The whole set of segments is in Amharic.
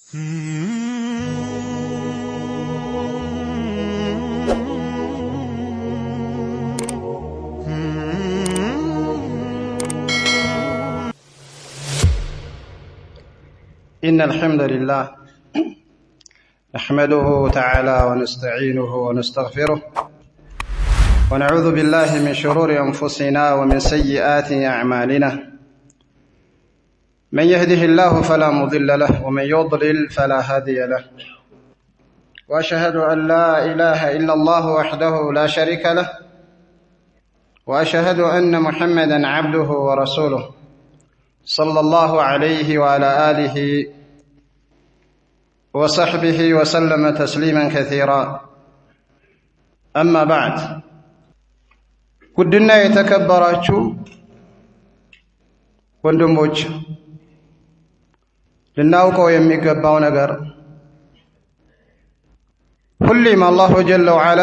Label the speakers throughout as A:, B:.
A: إن الحمد لله نحمده تعالى ونستعينه ونستغفره ونعوذ بالله من شرور أنفسنا ومن سيئات أعمالنا من يهده الله فلا مضل له ومن يضلل فلا هادي له وأشهد أن لا إله إلا الله وحده لا شريك له وأشهد أن محمدا عبده ورسوله صلى الله عليه وعلى آله وصحبه وسلم تسليما كثيرا أما بعد ውድና የተከበራችሁ ወንድሞች ልናውቀው የሚገባው ነገር ሁሌም አላሁ ጀለ ወዐላ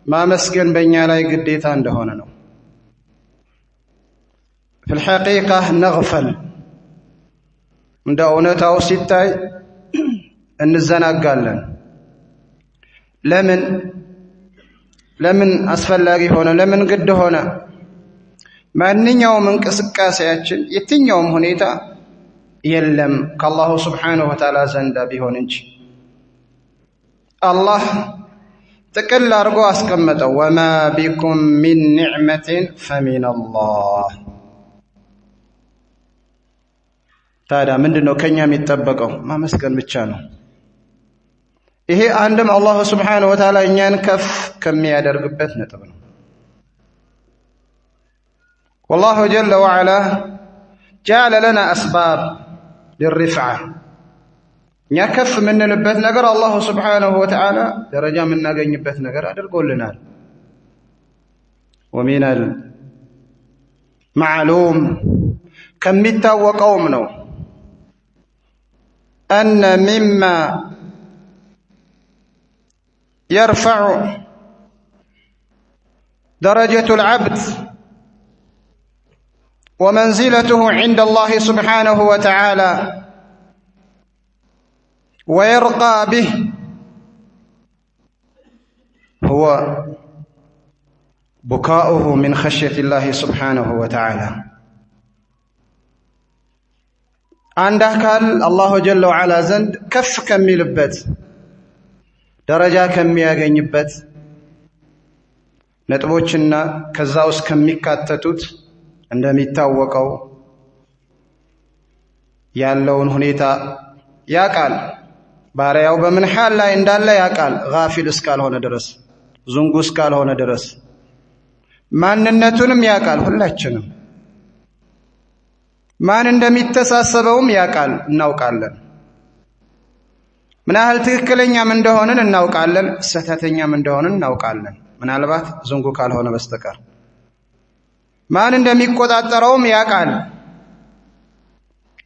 A: ማመስገን በእኛ ላይ ግዴታ እንደሆነ ነው። في الحقيقة نغفل እንደ እውነታው ሲታይ እንዘናጋለን። ለምን አስፈላጊ ሆነ? ለምን ግድ ሆነ? ማንኛውም እንቅስቃሴያችን የትኛውም ሁኔታ የለም ከአላሁ ስብሓነሁ ወተዓላ ዘንድ ቢሆን እንጂ አላህ ጥቅል አድርጎ አስቀመጠው። ወማ ቢኩም ሚን ኒዕመትን ፈሚን አላህ። ታዲያ ምንድነው ከኛ የሚጠበቀው? ማመስገን ብቻ ነው። ይሄ አንድም አላህ Subhanahu Wa Ta'ala እኛን ከፍ ከሚያደርግበት ነጥብ ነው። والله جل وعلا جعل لنا أسباب للرفعة እኛ ከፍ የምንልበት ነገር አላህ Subhanahu Wa Ta'ala ደረጃ የምናገኝበት ነገር አድርጎልናል። ومن المعلوم ከሚታወቀውም ነው أن مما يرفع درجة العبد ومنزلته عند الله سبحانه وتعالى ويرقى به هو بكاؤه من خشية الله سبحانه وتعالى. عند أكل الله جل وعلا زند كف كمي لبت ደረጃ ከሚያገኝበት ነጥቦችና ከዛው ከሚካተቱት እንደሚታወቀው ያለውን ሁኔታ ያቃል። ባሪያው በምን ሐል ላይ እንዳለ ያቃል። ጋፊል እስካልሆነ ድረስ ዝንጉ እስካልሆነ ድረስ ማንነቱንም ያቃል። ሁላችንም ማን እንደሚተሳሰበውም ያቃል፣ እናውቃለን። ምን ያህል ትክክለኛም እንደሆነን እናውቃለን፣ ሰተተኛም እንደሆነን እናውቃለን። ምናልባት ዝንጉ ካልሆነ በስተቀር ማን እንደሚቆጣጠረውም ያውቃል።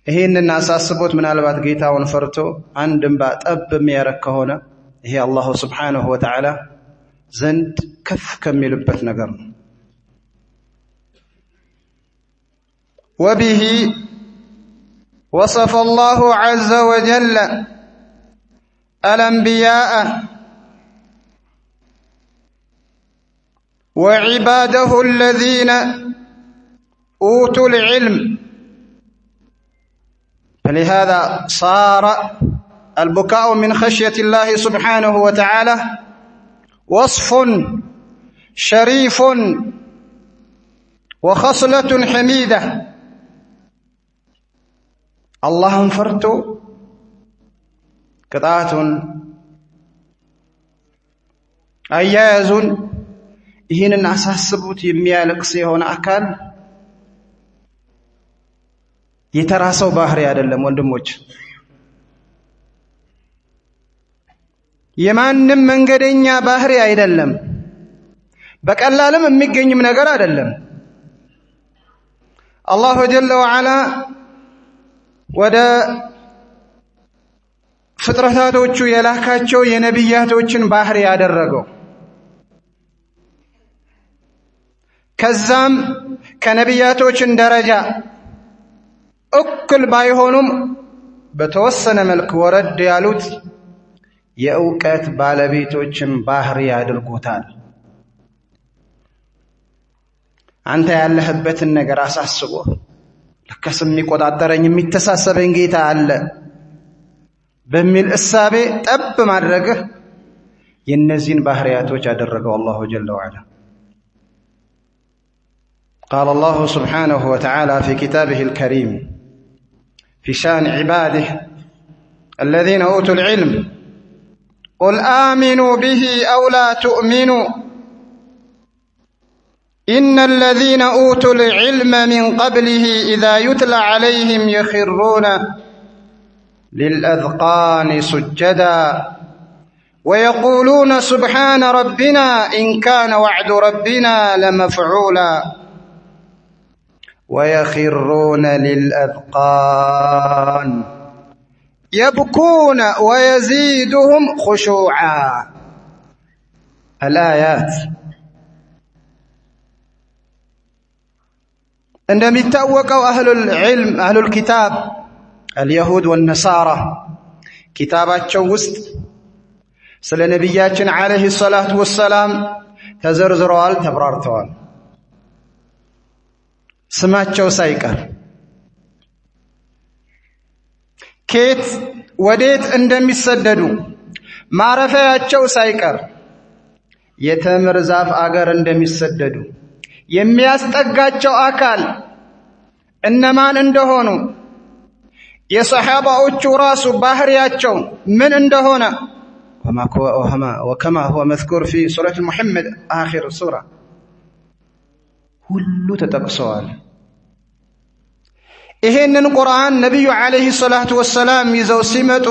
A: ይሄንን አሳስቦት ምናልባት ጌታውን ፈርቶ አንድም ባጠብ የሚያረክ ከሆነ ይሄ አላህ Subhanahu Wa Ta'ala ዘንድ ከፍ ከሚልበት ነገር ነው። وبه وصف الله عز وجل الأنبياء وعباده الذين أوتوا العلم، فلهذا صار البكاء من خشية الله سبحانه وتعالى وصف شريف وخصلة حميدة. اللهم فرتوا ቅጣቱን አያያዙን ይህንን አሳስቡት የሚያለቅስ የሆነ አካል የተራሰው ባህሪ አይደለም ወንድሞች። የማንም መንገደኛ ባህሪ አይደለም። በቀላልም የሚገኝም ነገር አይደለም። አላሁ ጀለ ወዐላ ወደ ፍጥረታቶቹ የላካቸው የነቢያቶችን ባህሪ ያደረገው ከዛም ከነቢያቶችን ደረጃ እኩል ባይሆኑም በተወሰነ መልክ ወረድ ያሉት የእውቀት ባለቤቶችን ባህሪ ያድርጉታል። አንተ ያለህበትን ነገር አሳስቦ ለከስ የሚቆጣጠረኝ የሚተሳሰበኝ ጌታ አለ በሚል እሳቤ ጠብ ማድረግህ የነዚህን ባህሪያቶች ያደረገው አላሁ ጀለ ወዐላ። قال الله سبحانه وتعالى في كتابه الكريم في شأن عباده الذين أوتوا العلم قل آمنوا به أو لا تؤمنوا إن الذين أوتوا العلم من قبله إذا يتلى عليهم يخرون للأذقان سجدا ويقولون سبحان ربنا إن كان وعد ربنا لمفعولا ويخرون للأذقان يبكون ويزيدهم خشوعا. الآيات عندما يتوقعوا أهل العلم أهل الكتاب اليهود والنصارى كتاباتቸው ውስጥ ስለ ነብያችን አለይሂ ሰላቱ ወሰላም ተዘርዝረዋል፣ ተብራርተዋል። ስማቸው ሳይቀር ከየት ወዴት እንደሚሰደዱ ማረፊያቸው ሳይቀር የተምር ዛፍ አገር እንደሚሰደዱ የሚያስጠጋቸው አካል እነማን እንደሆኑ የሰሃባዎቹ ራሱ ባህሪያቸው ምን እንደሆነ وكما هو مذكور في سورة محمد آخر السورة ሁሉ ተጠቅሰዋል። ይሄንን ቁርአን ነብዩ አለይሂ ሰላቱ ወሰላም ይዘው ሲመጡ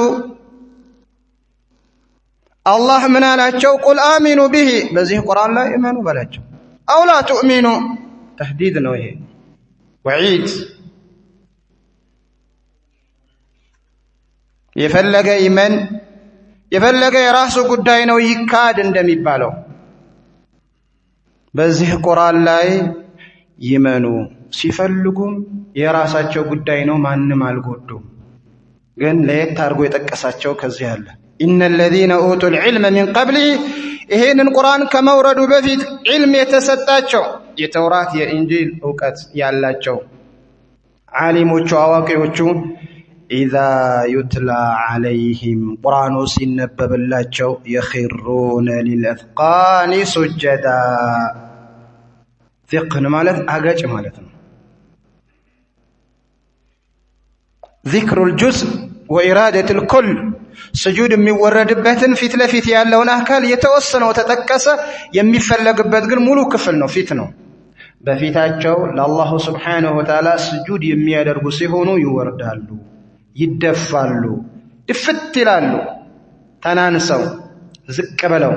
A: አላህ ምን አላቸው? ቁል አሚኑ ቢሂ በዚህ ቁርአን ላይ እመኑ በላቸው። አው ላ ትኡሚኑ ተህዲድ ነው፣ ይሄ ወዒድ። የፈለገ ይመን የፈለገ የራሱ ጉዳይ ነው ይካድ እንደሚባለው በዚህ ቁርአን ላይ ይመኑ፣ ሲፈልጉም የራሳቸው ጉዳይ ነው፣ ማንም አልጎዱም። ግን ለየት አድርጎ የጠቀሳቸው ከዚህ አለ ኢነ الذين اوتوا العلم من قبل ይሄንን ቁርአን ከመውረዱ በፊት ዒልም የተሰጣቸው የተውራት የኢንጂል ዕውቀት ያላቸው ዓሊሞቹ አዋቂዎቹ إذا يتلى عليهم قرآن ሲነበብላቸው يخرون للأذقان سجدا ذقن ማለት አገጭ ማለት ነው። ذكر الجزء وإرادة الكل سجود የሚወረድበትን ፊት ለፊት ያለውን አካል የተወሰነው ተጠቀሰ፣ የሚፈለግበት ግን ሙሉ ክፍል ነው፣ ፊት ነው። በፊታቸው ለአላሁ ስብሓነሁ ወተዓላ ስጁድ የሚያደርጉ ሲሆኑ ይወርዳሉ፣ ይደፋሉ፣ ድፍት ይላሉ፣ ተናንሰው ዝቅ ብለው።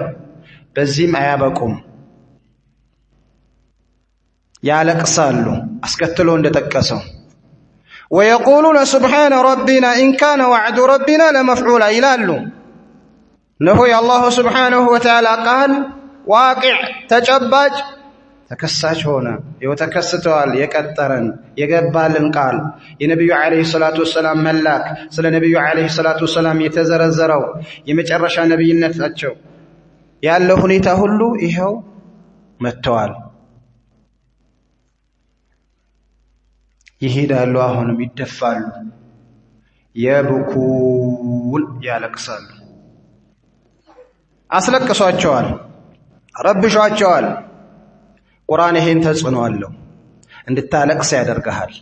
A: በዚህም አያበቁም፣ ያለቅሳሉ። አስከትሎ እንደጠቀሰው ويقولون سبحان ربنا إن كان وعد ربنا لمفعولا ይላሉ። ነሆ የአላሁ ስብሓነሁ ወተዓላ ቃል ዋቂዕ ተጨባጭ ተከሳች ሆነ። ተከስተዋል። የቀጠረን የገባልን ቃል የነብዩ አለይሂ ሰላቱ ወሰላም መላክ ስለ ነብዩ አለይሂ ሰላቱ ወሰላም የተዘረዘረው የመጨረሻ ነብይነታቸው ያለው ሁኔታ ሁሉ ይሄው መጥተዋል። ይሄዳሉ፣ አሁንም ይደፋሉ፣ የብኩን ያለቅሳሉ። አስለቅሷቸዋል፣ ረብሿቸዋል። ቁርአን ይሄን ተጽዕኖ አለው፣ እንድታለቅስ ያደርግሃል።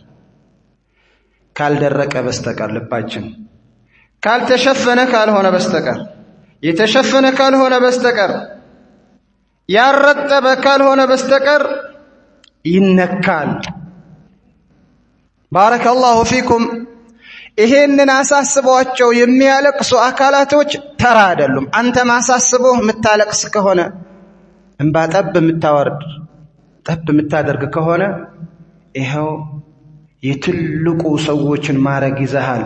A: ካልደረቀ በስተቀር ልባችን ካልተሸፈነ ካልሆነ በስተቀር የተሸፈነ ካልሆነ በስተቀር ያረጠበ ካልሆነ በስተቀር ይነካል። ባረከላሁ ፊኩም። ይሄንን አሳስቧቸው የሚያለቅሱ አካላቶች ተራ አይደሉም። አንተ ማሳስበው የምታለቅስ ከሆነ እንባ ጠብ የምታወርድ ጠብ የምታደርግ ከሆነ ይሄው የትልቁ ሰዎችን ማረግ ይዘሃል።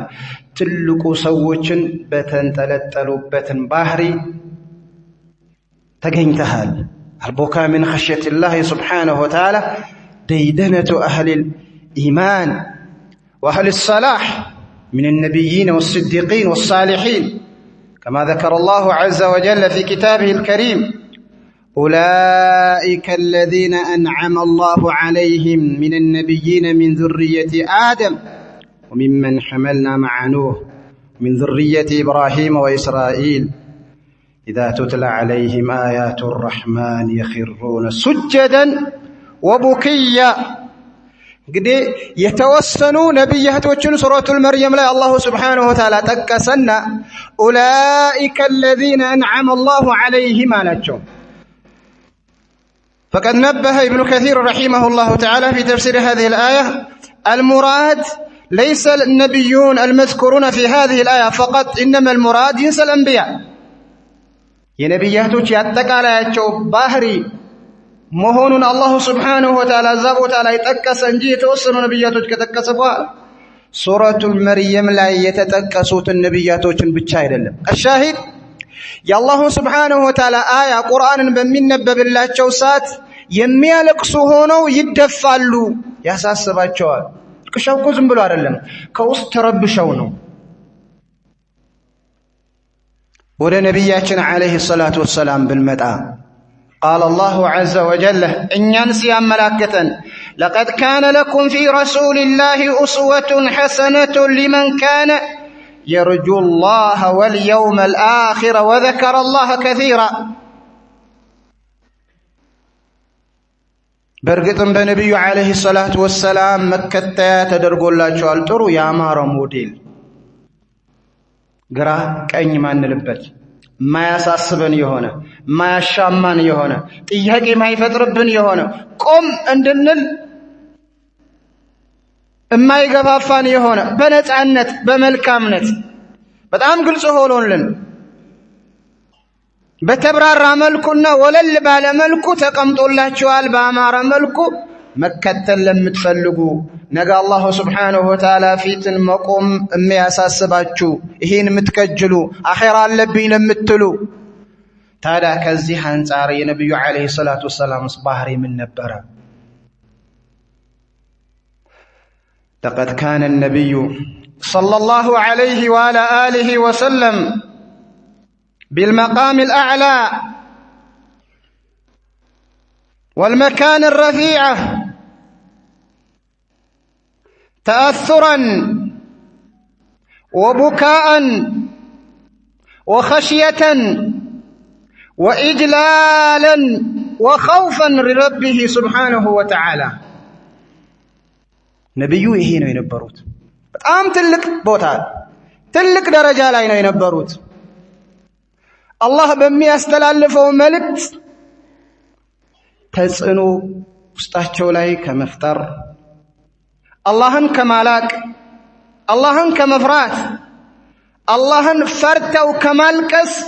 A: ትልቁ ሰዎችን በተንጠለጠሉበትን ባህሪ ተገኝተሃል። አልቡካ ሚን ኸሽየቲላህ ሱብሓነሁ ወተዓላ ደይደነቱ አህሊል ኢማን ወአህሊስ ሰላህ من النبيين والصديقين والصالحين كما ذكر الله عز وجل في كتابه الكريم أولئك الذين أنعم الله عليهم من النبيين من ذرية آدم وممن حملنا مع نوح من ذرية إبراهيم وإسرائيل إذا تتلى عليهم آيات الرحمن يخرون سجدا وبكيا قد يتوسنوا نبياتوچن سورة المريم لا الله سبحانه وتعالى تكسنا أولئك الذين أنعم الله عليهم عليهم. فقد نبه ابن كثير رحمه الله تعالى في تفسير هذه الآية المراد ليس النبيون المذكورون في هذه الآية فقط إنما المراد جنس الأنبياء የነብያቶች ያጠቃላያቸው ባህሪ መሆኑን አላህ Subhanahu Wa Ta'ala ዘቦታ ላይ ጠቀሰ እንጂ የተወሰኑ ነብያቶች ከተጠቀሰ በኋላ ሱረቱል መርየም ላይ የተጠቀሱትን ነብያቶችን ብቻ አይደለም الشاهد የአላህ Subhanahu Wa Ta'ala አያ ቁርአንን በሚነበብላቸው ሰዓት የሚያለቅሱ ሆነው ይደፋሉ ያሳስባቸዋል ቅሻውቁ ዝም ብሎ አይደለም ከውስጥ ተረብሸው ነው ወደ ነብያችን አለይሂ ሰላቱ ወሰላም ብንመጣ قال الله عز وجل إنيان سياملاكتن لقد كان لكم في رسول الله أسوة حسنة لمن كان يرجو الله واليوم الآخر وذكر الله كثيرا برقتن بنبي عليه الصلاة والسلام مكتا تدرقوا الله شوال ترو يا مارا موديل قرأ كأني ما نلبت ما يساسبن يهونا ما يشامان يهونا تيهاقي ما يفتربن يهونا قم اندنل ما يقفافان يهونا بنت عنت بملكامنت بتعام قلت هولون لن بتبرار ملكنا ولل بالا ملكو تقمط الله شوال بامار ملكو مكتل لم تفلقوا نقى الله سبحانه وتعالى فيتن مقوم امي اساسباتشو هين متكجلو اخيرا لبين متلو تادا كزي انصار النبي عليه الصلاه والسلام صباحري من نبره لقد كان النبي صلى الله عليه وعلى اله وسلم بالمقام الاعلى والمكان الرفيع تأثرا وبكاء وخشية وإجلالا وخوفا لربه سبحانه وتعالى نبيو هنا ينبروت بتام تلك بوتا تلك درجة لا ينبروت الله بمي استلالفه ملكت تسأنو استحجو لاي كمفتر اللهن كمالاك اللهن كمفرات اللهن فرتو كمالكس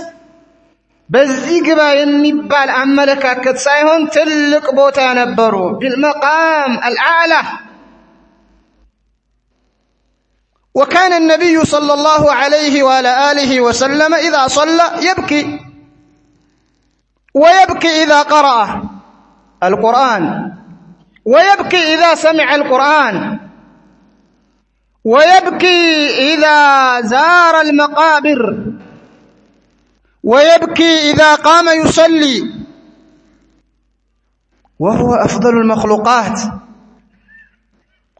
A: بزيقبا يميبال عملكا كتسايهن تلك بوتا نبرو بالمقام الأعلى وكان النبي صلى الله عليه وعلى آله وسلم إذا صلى يبكي ويبكي إذا قرأ القرآن ويبكي إذا سمع القرآن ويبكي إذا زار المقابر ويبكي إذا قام يصلي وهو أفضل المخلوقات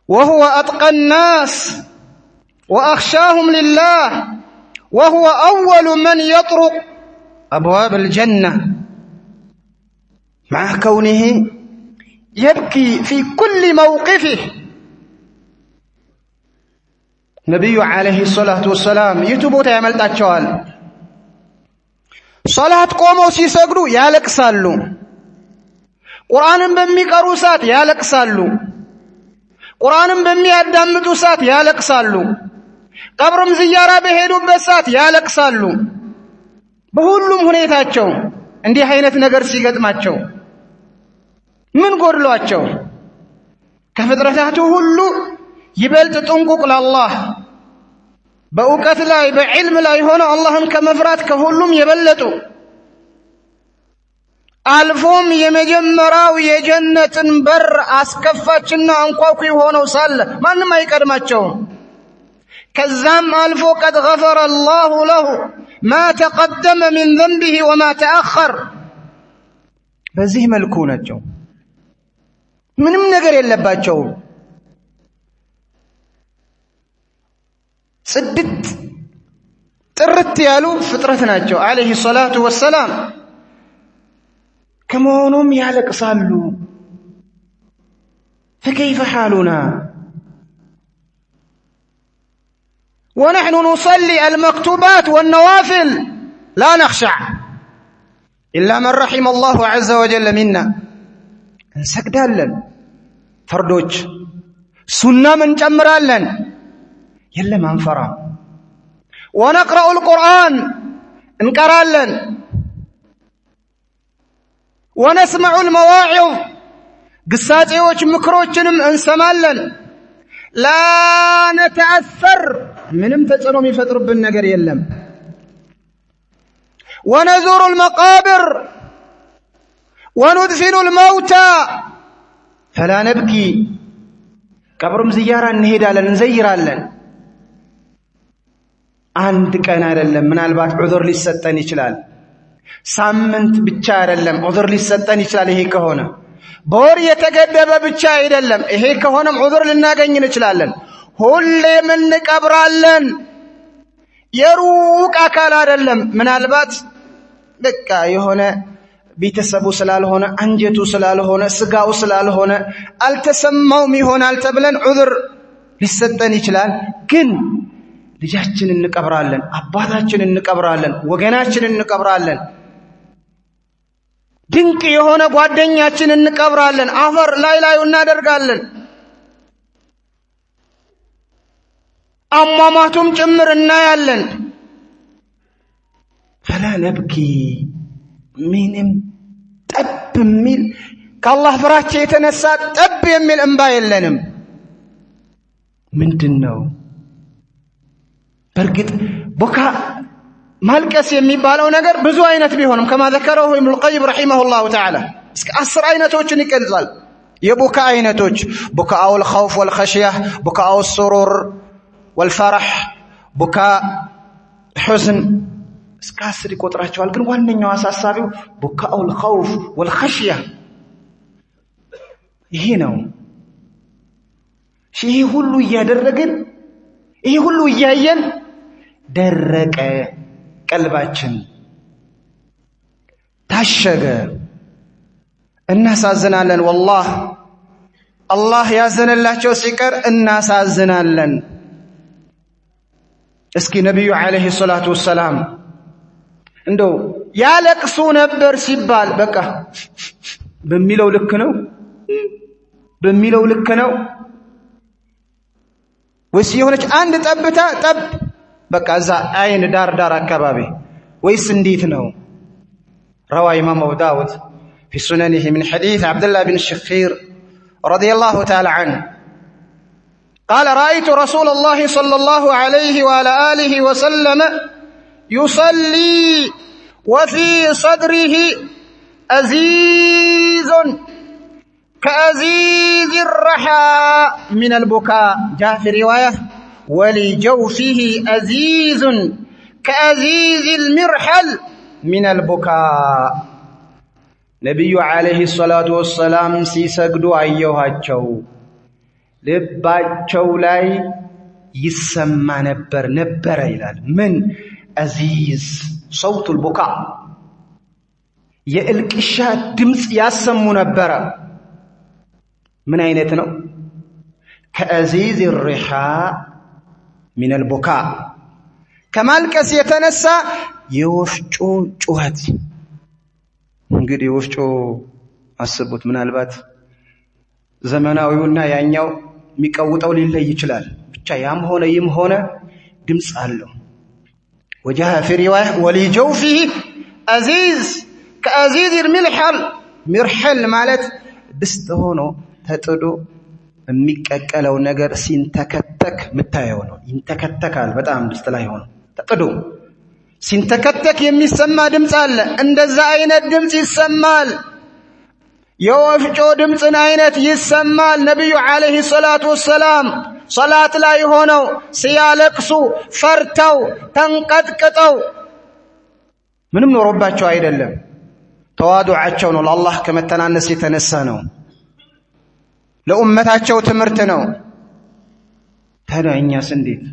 A: وهو أتقى الناس وأخشاهم لله وهو أول من يطرق أبواب الجنة مع كونه يبكي في كل موقفه نبي عليه الصلاة والسلام يتوبوت يعملتاچوال صلاة قوموا سيسجدوا يالكسالو قرآن بميقروا سات يالكسالو قرآن بميادامدوا سات يالكسالو قبرم زيارة بهدوا بسات يالكسالو بهولم ሁኔታቸው እንዲህ አይነት ነገር ሲገጥማቸው ምን ጎድሏቸው ከፍጥረታቱ ሁሉ ይበልጥ ጥንቁቅ ለአላህ በእውቀት ላይ በዕልም ላይ ሆነው አላህን ከመፍራት ከሁሉም የበለጡ አልፎም የመጀመሪያው የጀነትን በር አስከፋችና አንኳኩ ሆነው ሳለ ማንም አይቀድማቸውም كزام ألفو قد غفر الله له ما تقدم من ذنبه وما تأخر بزيه ملكونة جو من نقر يلبات جو صدت ترت يالو فطرتنا جو عليه الصلاة والسلام كمونهم يالك صالو فكيف حالنا ونحن نصلي المكتوبات والنوافل لا نخشع إلا من رحم الله عز وجل منا نسجدالن فردوج سنة من جمرالن يلا ما انفرام ونقرأ القرآن انقرالن ونسمع المواعظ قصاتيوش مكروچنم انسمالن لا نتأثر منم تصنو ميفطربن ነገር የለም ونزور المقابر وندفن الموتى فلا نبكي ቀብሩም زيارة እንሄዳለን እንዘይራለን አንድ ቀን አይደለም ምናልባት ዑذር ሊሰጠን ይችላል ሳምንት ብቻ አይደለም ዑذር ሊሰጠን ይችላል ይሄ ከሆነ በወር የተገደበ ብቻ አይደለም ይሄ ከሆነም ዑذር ልናገኝ እንችላለን ሁሌም እንቀብራለን የሩቅ አካል አይደለም ምናልባት በቃ የሆነ ቤተሰቡ ስላልሆነ አንጀቱ ስላልሆነ ስጋው ስላልሆነ አልተሰማውም ይሆናል ተብለን ዑذር ሊሰጠን ይችላል ግን ልጃችንን እንቀብራለን አባታችንን እንቀብራለን ወገናችንን እንቀብራለን ድንቅ የሆነ ጓደኛችንን እንቀብራለን አፈር ላይ እናደርጋለን አሟሟቱም ጭምር እናያለን فلا نبكي ምንም ጠብ የሚል ከአላህ ፍራቻ የተነሳ ጠብ የሚል እንባ የለንም ምንድነው በርግጥ ቦካ ማልቀስ የሚባለው ነገር ብዙ አይነት ቢሆንም كما ذكره ابن القيم رحمه الله تعالى እስከ 10 አይነቶችን ይገልጻል የቦካ አይነቶች ቦካው الخوف والخشيه ቦካው السرور والفرح ቦካ حزن እስከ 10 ይቆጥራቸዋል ግን ዋነኛው አሳሳቢው ቦካው الخوف والخشيه ይሄ ነው ይሄ ሁሉ ያደረግን ይሄ ሁሉ ያየን ደረቀ ቀልባችን ታሸገ እናሳዝናለን والله አላህ ያዘነላቸው ሲቀር እናሳዝናለን እስኪ ነብዩ አለይሂ ሰላቱ ወሰለም እንደው ያለቅሱ ነበር ሲባል በቃ በሚለው ልክ ነው ወይስ የሆነች አንድ ጠብታ ጠብ በቃ እዛ አይን ዳር አካባቢ ወይስ እንዴት ነው روى امام ابو داود في سننه من حديث عبد الله بن الشخير رضي الله تعالى عنه قال رأيت رسول الله صلى الله عليه وعلى آله وسلم يصلي وفي صدره أزيز كأزيز الرحى من البكاء جاء في رواية ولجوفه أزيز كأزيز المرحل من البكاء نبي عليه الصلاة والسلام سيسجدوا أيها ልባቸው ላይ ይሰማ ነበር ይላል ምን አዚዝ صوت البكاء የእልቅሻ ድምጽ ያሰሙ ነበር ምን አይነት ነው ከአዚዝ الرحاء من البكاء ከማልቀስ የተነሳ የወፍጮ ጩኸት እንግዲህ ወፍጮ አስቡት ምናልባት ዘመናዊውና ያኛው ሚቀውጠው ሊለይ ይችላል ብቻ ያም ሆነ ይም ሆነ ድምጽ አለው وجاء في روايه ولجوفه عزيز كعزيز الملحل مرحل ማለት ድስት ሆኖ ተጥዶ የሚቀቀለው ነገር ሲንተከተክ መታየው ነው ይንተከተካል በጣም ድስት ላይ ሆኖ ተጥዶ ሲንተከተክ የሚሰማ ድምጽ አለ እንደዛ አይነት ድምጽ ይሰማል የወፍጮ ድምጽን አይነት ይሰማል ነብዩ አለይሂ ሰላቱ ወሰለም صلاة لا يهونو سيالكسو فرتو تنقدقطو ምንም ኖሮባቸው አይደለም ተዋዱዓቸው ነው ለአላህ ከመተናነስ የተነሳ ነው ለኡመታቸው ትምህርት ነው ታዲያኛስ እንዴት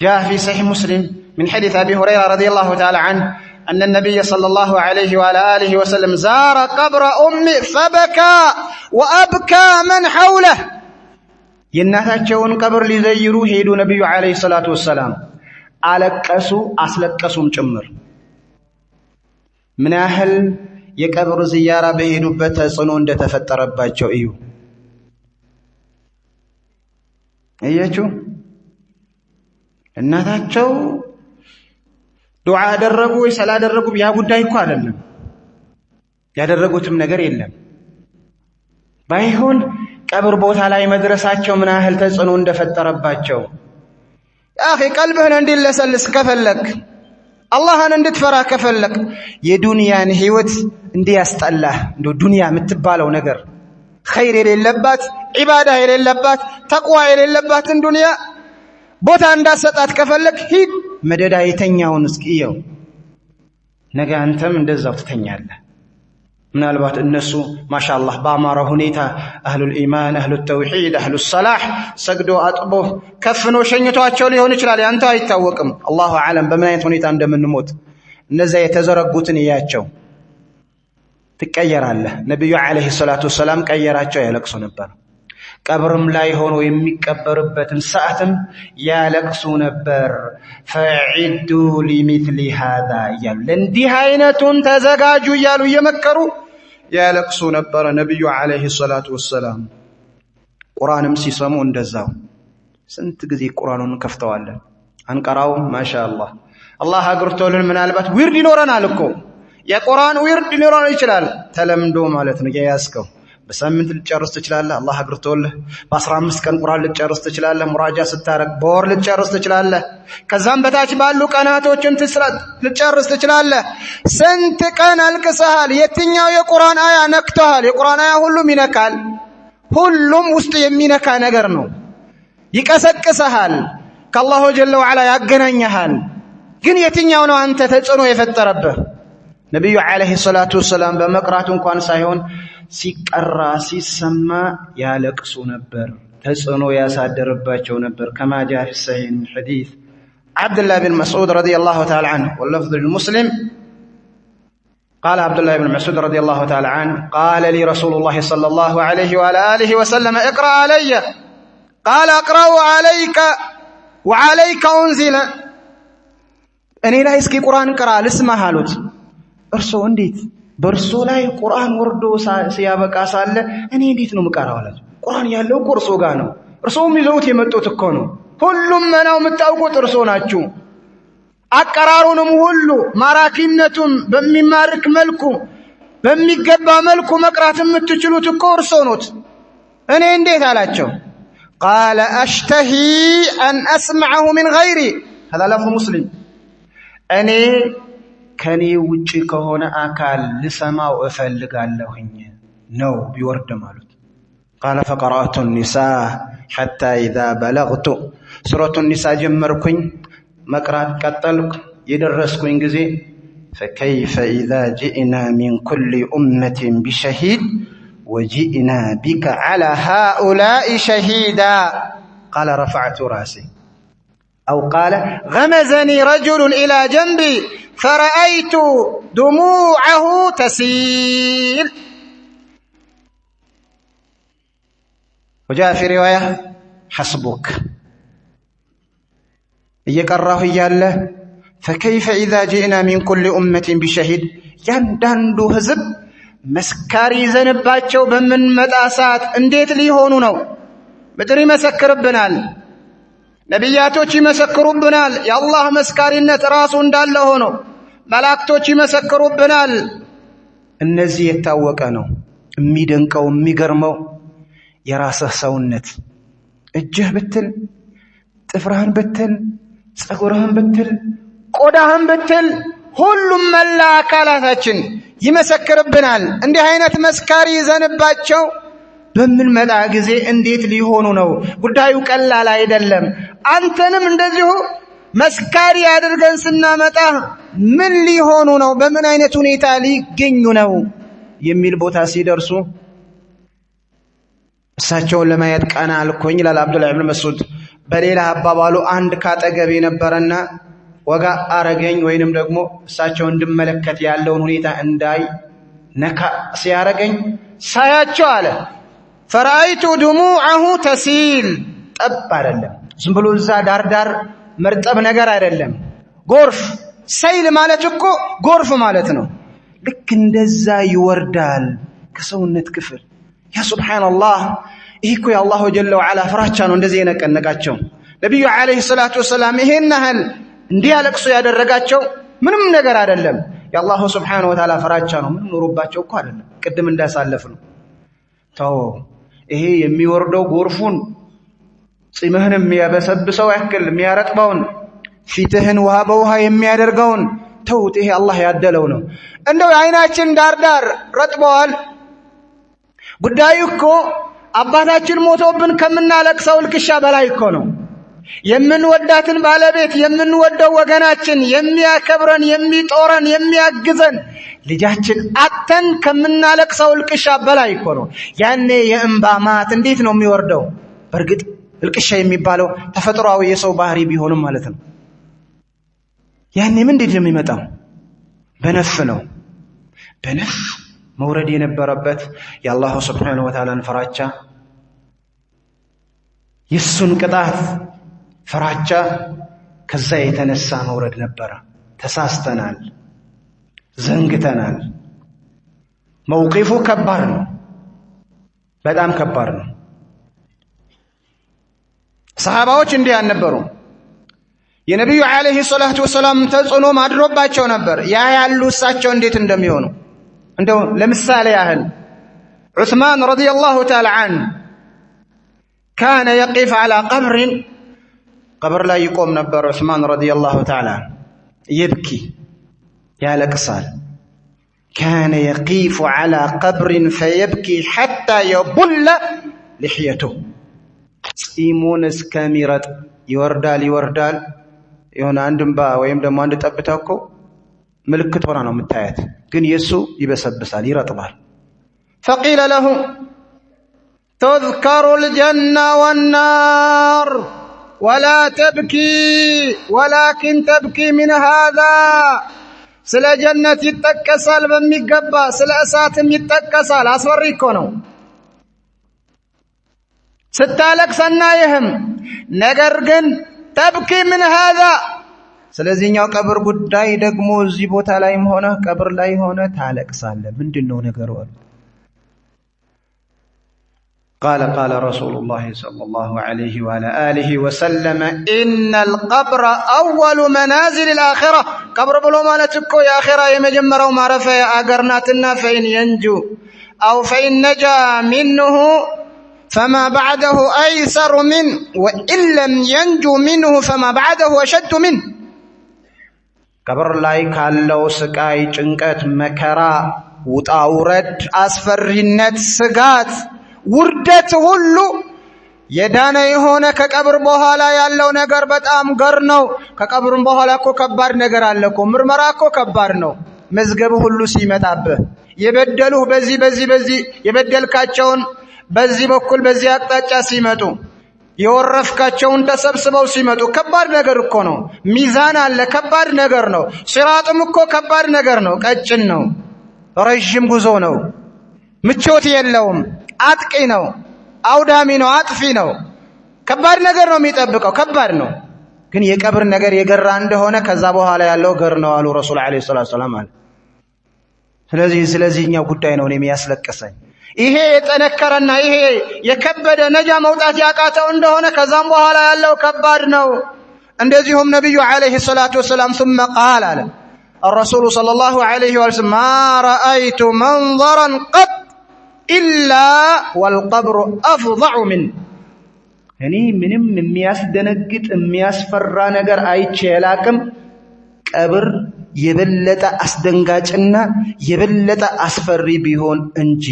A: جاء في صحيح مسلم من حديث أبي هريرة رضي الله تعالى عنه أن النبي صلى الله عليه وعلى آله وسلم زار قبر أمي فبكى وأبكى من حوله يناتاچون قبر ليزيرو هيدو نبي عليه الصلاة والسلام አለቀሱ አስለቀሱም ጭምር ምን ያህል የቀብር ዝያራ በሄዱበት ተጽዕኖ እንደተፈጠረባቸው እዩ እያችሁ እናታቸው ዱዓ አደረጉ ወይ ሰላደረጉ ያ ጉዳይ እኮ አይደለም ያደረጉትም ነገር የለም ባይሆን ቀብር ቦታ ላይ መድረሳቸው ምን ያህል ተጽዕኖ እንደፈጠረባቸው አኺ ቀልብህን እንዲለሰልስ ከፈለክ አላህን እንድትፈራ ከፈለክ የዱንያን ህይወት እንዲያስጠላህ እንደ ዱንያ የምትባለው ነገር ኸይር የሌለባት ዒባዳ የሌለባት ተቅዋ የሌለባትን ዱንያ ቦታ እንዳሰጣት ከፈለክ ሂድ መደዳ የተኛውን እስኪየው ነገ አንተም እንደዛው ትተኛለህ ምናልባት እነሱ ማሻአላህ ባማረ ሁኔታ አህሉል ኢማን አህሉት ተውሂድ አህሉስ ሰላህ ሰግዶ አጥቦ ከፍኖ ሸኝቷቸው ሊሆን ይችላል ያንተ አይታወቅም አላሁ አለም በምን አይነት ሁኔታ እንደምንሞት እነዛ የተዘረጉትን ያያቸው ትቀየራለህ ነብዩ አለይሂ ሰላቱ ወሰለም ቀየራቸው ያለቅሱ ነበር ቀብርም ላይ ሆኖ የሚቀበርበትን ሰዓትም ያለቅሱ ነበር ፈዒዱ ሊሚትሊ ሃዛ እያሉ ለእንዲህ አይነቱን ተዘጋጁ እያሉ እየመከሩ ያለቅሱ ነበር ነብዩ አለይሂ ሰላቱ ወሰለም ቁርአንም ሲሰሙ እንደዛው ስንት ጊዜ ቁርአኑን ከፍተዋለን አንቀራው ማሻአላህ አላህ አግርቶልን ምናልባት ዊርድ ይኖረናል እኮ የቁርአን ዊርድ ሊኖረን ይችላል ተለምዶ ማለት ነው ያያስከው በሳምንት ልጨርስ ትችላለህ አላህ አግርቶልህ በ15 ቀን ቁርአን ልጨርስ ትችላለህ ሙራጃ ስታረግ በወር ልጨርስ ትችላለህ ከዛም በታች ባሉ ቀናቶችን ልጨርስ ትችላለህ ስንት ቀን አልቅሰሃል የትኛው የቁርአን አያ ነክተሃል የቁርአን አያ ሁሉም ይነካል ሁሉም ውስጥ የሚነካ ነገር ነው ይቀሰቅሰሃል ከአላሁ ጀለ ወዐላ ያገናኛሃል ግን የትኛው ነው አንተ ተጽዕኖ የፈጠረብህ ነብዩ አለይሂ ሰላቱ ወሰለም በመቅራቱ እንኳን ሳይሆን ሲቀራ ሲሰማ ያለቅሱ ነበር ተጽዕኖ ያሳደረባቸው ነበር كما جاء في الصحيح من حديث عبد الله بن مسعود رضي الله تعالى عنه واللفظ للمسلم قال عبد الله بن مسعود رضي الله تعالى عنه قال لي رسول الله صلى الله عليه وعلى آله وسلم اقرأ علي قال اقرأ عليك وعليك أنزل أني لا يسكي قرآن قرأ لسمع حالوت እርሶ እንዴት በርሶ ላይ ቁርአን ወርዶ ሲያበቃ ሳለ እኔ እንዴት ነው መቀራው አለ ቁርአን ያለው እርሶ ጋር ነው እርሶም ይዘውት የመጡት እኮ ነው ሁሉም መናው የምታውቁት እርሶ ናችሁ አቀራሩንም ሁሉ ማራኪነቱም በሚማርክ መልኩ በሚገባ መልኩ መቅራት የምትችሉት እኮ እርሶ ኖት እኔ እንዴት አላቸው قال اشتهي ان اسمعه من غيري هذا لفظ مسلم እኔ ከኔ ውጪ ከሆነ አካል ልሰማው እፈልጋለሁኝ ነው ቢወርድ ማለት قال فقرأت النساء حتى اذا بلغت سورة النساء ጀመርኩኝ መቅራት ቀጠልኩ የደረስኩኝ ጊዜ فكيف اذا جئنا من كل امة بشهيد وجئنا بك على هؤلاء شهيدا قال رفعت راسي أو قال غمزني رجل إلى جنبي فرأيت دموعه تسيل وجاء في رواية حسبك يقرأه ياله فكيف إذا جئنا من كل أمة بشهيد يندندو هزب مسكاري زنباتشو بمن مداسات انديت لي هونو بدري مسكر بنال ነብያቶች ይመሰክሩብናል የአላህ መስካሪነት ራሱ እንዳለ ሆኖ መላእክቶች ይመሰክሩብናል እነዚህ የታወቀ ነው የሚደንቀው የሚገርመው የራስህ ሰውነት እጅህ ብትል ጥፍርህን ብትል ጸጉርህን ብትል ቆዳህን ብትል ሁሉም መላ አካላታችን ይመሰክርብናል እንዲህ አይነት መስካሪ ይዘንባቸው በምን መጣ ጊዜ እንዴት ሊሆኑ ነው? ጉዳዩ ቀላል አይደለም። አንተንም እንደዚሁ መስካሪ አድርገን ስናመጣ ምን ሊሆኑ ነው? በምን አይነት ሁኔታ ሊገኙ ነው? የሚል ቦታ ሲደርሱ እሳቸውን ለማየት ቀና አልኩኝ ይላል አብዱላህ ኢብኑ መስዑድ። በሌላ አባባሉ አንድ ካጠገቤ ነበርና ወጋ አረገኝ ወይንም ደግሞ እሳቸውን እንድመለከት ያለውን ሁኔታ እንዳይ ነካ ሲያረገኝ ሳያቸው አለ ፈራአይቱ ድሙዐሁ ተሲል። ጠብ አይደለም፣ ዝም ብሎ እዛ ዳርዳር መርጠብ ነገር አይደለም። ጎርፍ ሰይል ማለት እኮ ጎርፍ ማለት ነው። ልክ እንደዛ ይወርዳል ከሰውነት ክፍል። ያ ሱብሃንአላህ፣ ይህ እኮ የአላሁ ጀለ ወዐላ ፍራቻ ነው እንደዚህ የነቀነቃቸው። ነቢዩ ዓለይሂ ሰላቱ ወሰላም ይሄን ያህል እንዲያለቅሱ ያደረጋቸው ምንም ነገር አይደለም፣ የአላሁ ሱብሓነሁ ወተዓላ ፍራቻ ነው። ምንም ኖሮባቸው እኮ አይደለም። ቅድም እንዳሳለፍ ነው። ተው ይሄ የሚወርደው ጎርፉን ጺምህን የሚያበሰብሰው ያክል የሚያረጥበውን ፊትህን ውሃ በውሃ የሚያደርገውን ተውት። ይሄ አላህ ያደለው ነው። እንደው አይናችን ዳርዳር ረጥበዋል። ጉዳዩ እኮ አባታችን ሞቶብን ከምናለቅሰው ልክሻ በላይ እኮ ነው። የምንወዳትን ባለቤት የምንወደው ወገናችን የሚያከብረን የሚጦረን የሚያግዘን ልጃችን አተን ከምናለቅሰው ልክሻ በላይ እኮ ነው። ያኔ የእንባ ማት እንዴት ነው የሚወርደው? በእርግጥ ልክሻ የሚባለው ተፈጥሯዊ የሰው ባህሪ ቢሆንም ማለት ነው። ያኔም እንዴት ነው የሚመጣው? በነፍ ነው። በነፍ መውረድ የነበረበት የአላሁ ሱብሓነሁ ወተዓላን ፍራቻ፣ የሱን ቅጣት ፍራቻ ከዛ የተነሳ መውረድ ነበረ። ተሳስተናል፣ ዘንግተናል። መውቂፉ ከባድ ነው፣ በጣም ከባድ ነው። ሰሃባዎች እንዲህ አልነበሩ። የነቢዩ ዓለይሂ ሰላቱ ወሰላም ተጽዕኖ ማድሮባቸው ነበር። ያ ያሉ እሳቸው እንዴት እንደሚሆኑ እንደው ለምሳሌ ያህል ዑስማን ረዲየላሁ ተዓላ ዐንሁ ካነ የቂፍ ዐላ ቀብሪን፣ ቀብር ላይ ይቆም ነበር ዑስማን ረዲየላሁ ተዓላ ይብኪ ያለቅሳል። ካነ የቂፉ ዐላ ቀብሪን ፈየብኪ ሐታ የቡለ ልሕየቱሁ፣ ጺሙን እስከሚረጥ ይወርዳል ይወርዳል። የሆነ አንድ እንባ ወይም ደግሞ አንድ ጠብታ እኮ ምልክት ሆና ነው የምታያት፣ ግን የሱ ይበሰብሳል ይረጥባል። ፈቂለ ለሁ ተዝከሩ ልጀና ወናር ወላ ተብኪ ወላኪን ተብኪ ምን ሃዛ። ስለ ጀነት ይጠቀሳል በሚገባ፣ ስለ እሳትም ይጠቀሳል። አስፈሪ እኮ ነው ስታለቅስ አናይህም። ነገር ግን ተብኪ ምን ሃዛ፣ ስለዚህኛው ቀብር ጉዳይ ደግሞ እዚህ ቦታ ላይም ሆነ ቀብር ላይ ሆነ ታለቅሳለህ። ምንድነው ነገሩ? ቃለ ቃለ ረሱሉላህ ሰለላሁ ዐለይሂ ወአሊሂ ወሰለም ኢነል ቀብረ አወሉ መናዚሊል አኺራ። ቀብር ብሎ ማለት እኮ የአኺራ የመጀመሪያው ማረፊያ አገር ናትና ፈኢን የንጁ አው ፈኢን ነጃ ሚንሁ ፈማ በዕደሁ አይሰሩ ሚን ወኢን ለም የንጁ ሚንሁ ፈማ በዕደሁ አሸዱ ሚን። ቀብር ላይ ካለው ስቃይ፣ ጭንቀት፣ መከራ፣ ውጣ ውረድ፣ አስፈሪነት፣ ስጋት፣ ውርደት ሁሉ የዳነ የሆነ ከቀብር በኋላ ያለው ነገር በጣም ገር ነው። ከቀብርም በኋላ እኮ ከባድ ነገር አለ እኮ። ምርመራ እኮ ከባድ ነው። መዝገብ ሁሉ ሲመጣብህ የበደሉህ በዚህ የበደልካቸውን በዚህ በኩል በዚህ አቅጣጫ ሲመጡ የወረፍካቸውን ተሰብስበው ሲመጡ ከባድ ነገር እኮ ነው። ሚዛን አለ፣ ከባድ ነገር ነው። ሲራጥም እኮ ከባድ ነገር ነው። ቀጭን ነው፣ ረዥም ጉዞ ነው፣ ምቾት የለውም፣ አጥቂ ነው፣ አውዳሚ ነው፣ አጥፊ ነው። ከባድ ነገር ነው የሚጠብቀው፣ ከባድ ነው። ግን የቀብር ነገር የገራ እንደሆነ ከዛ በኋላ ያለው ገር ነው አሉ ረሱል ዓለይሂ ሰላቱ ወሰላም አለ። ስለዚህኛው ጉዳይ ነው እኔም ያስለቀሰኝ። ይሄ የጠነከረና ይሄ የከበደ ነጃ መውጣት ያቃተው እንደሆነ ከዛም በኋላ ያለው ከባድ ነው። እንደዚሁም ነብዩ አለይሂ ሰላቱ ወሰላም ثم قال አለ الرسول صلى الله عليه وسلم ما رأيت منظرا قط إلا والقبر أفظع منه። እኔ ምንም የሚያስደነግጥ የሚያስፈራ ነገር አይቼ አላቅም ቀብር የበለጠ አስደንጋጭና የበለጠ አስፈሪ ቢሆን እንጂ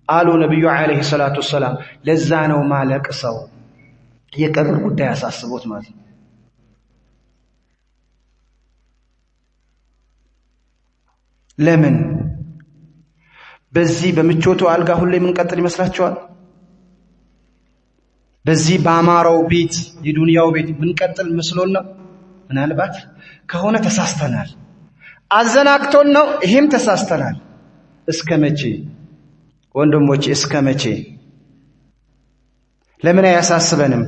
A: አሉ ነብዩ አለይሂ ሰላቱ ወሰላም። ለዛ ነው ማለቅሰው የቀብር ጉዳይ አሳስቦት ማለት ነው። ለምን በዚህ በምቾቱ አልጋ ሁሌ የምንቀጥል ይመስላችኋል? በዚህ ባማረው ቤት የዱንያው ቤት ምንቀጥል መስሎን ነው? ምናልባት ከሆነ ተሳስተናል። አዘናክቶን ነው? ይሄም ተሳስተናል። እስከ መቼ ወንድሞቼ? እስከ መቼ? ለምን አያሳስበንም?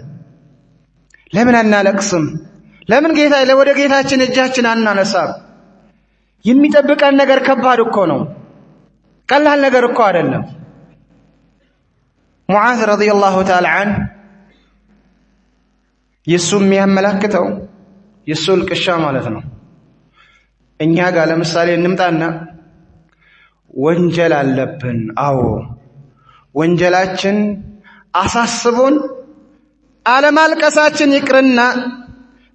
A: ለምን አናለቅስም? ለምን ወደ ጌታችን እጃችን አናነሳም? የሚጠብቀን ነገር ከባድ እኮ ነው። ቀላል ነገር እኮ አይደለም። ሙዓዝ ረዲየላሁ ተዓላ ዐንሁ የሱ የሚያመላክተው የሱ ልቅሻ ማለት ነው። እኛ ጋር ለምሳሌ እንምጣና ወንጀል አለብን። አዎ ወንጀላችን አሳስቦን አለማልቀሳችን ይቅርና፣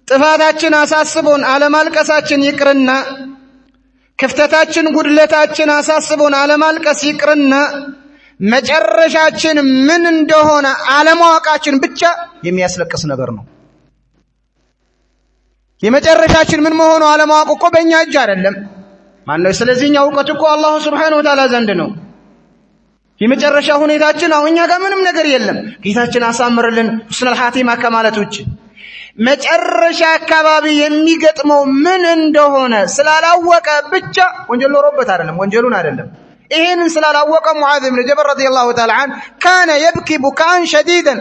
A: ጥፋታችን አሳስቦን አለማልቀሳችን ይቅርና፣ ክፍተታችን ጉድለታችን አሳስቦን አለማልቀስ ይቅርና፣ መጨረሻችን ምን እንደሆነ አለማወቃችን ብቻ የሚያስለቅስ ነገር ነው። የመጨረሻችን ምን መሆኑ አለማወቅ እኮ በእኛ እጅ አይደለም። ማነው? ስለዚህኛ እውቀት እኮ አላህ Subhanahu Wa Ta'ala ዘንድ ነው። የመጨረሻ ሁኔታችን አሁን እኛ ጋር ምንም ነገር የለም። ጌታችን አሳምርልን ሁስነል ኻቲማ ከማለት ውጭ መጨረሻ አካባቢ የሚገጥመው ምን እንደሆነ ስላላወቀ ብቻ ወንጀል ኖሮበት አይደለም፣ ወንጀሉን አይደለም። ይሄንን ስላላወቀ ሙዓዝ ኢብኑ ጀበል ረዲየላሁ ተዓላ ዐንሁ ካነ የብኪ ቡካን ሸዲደን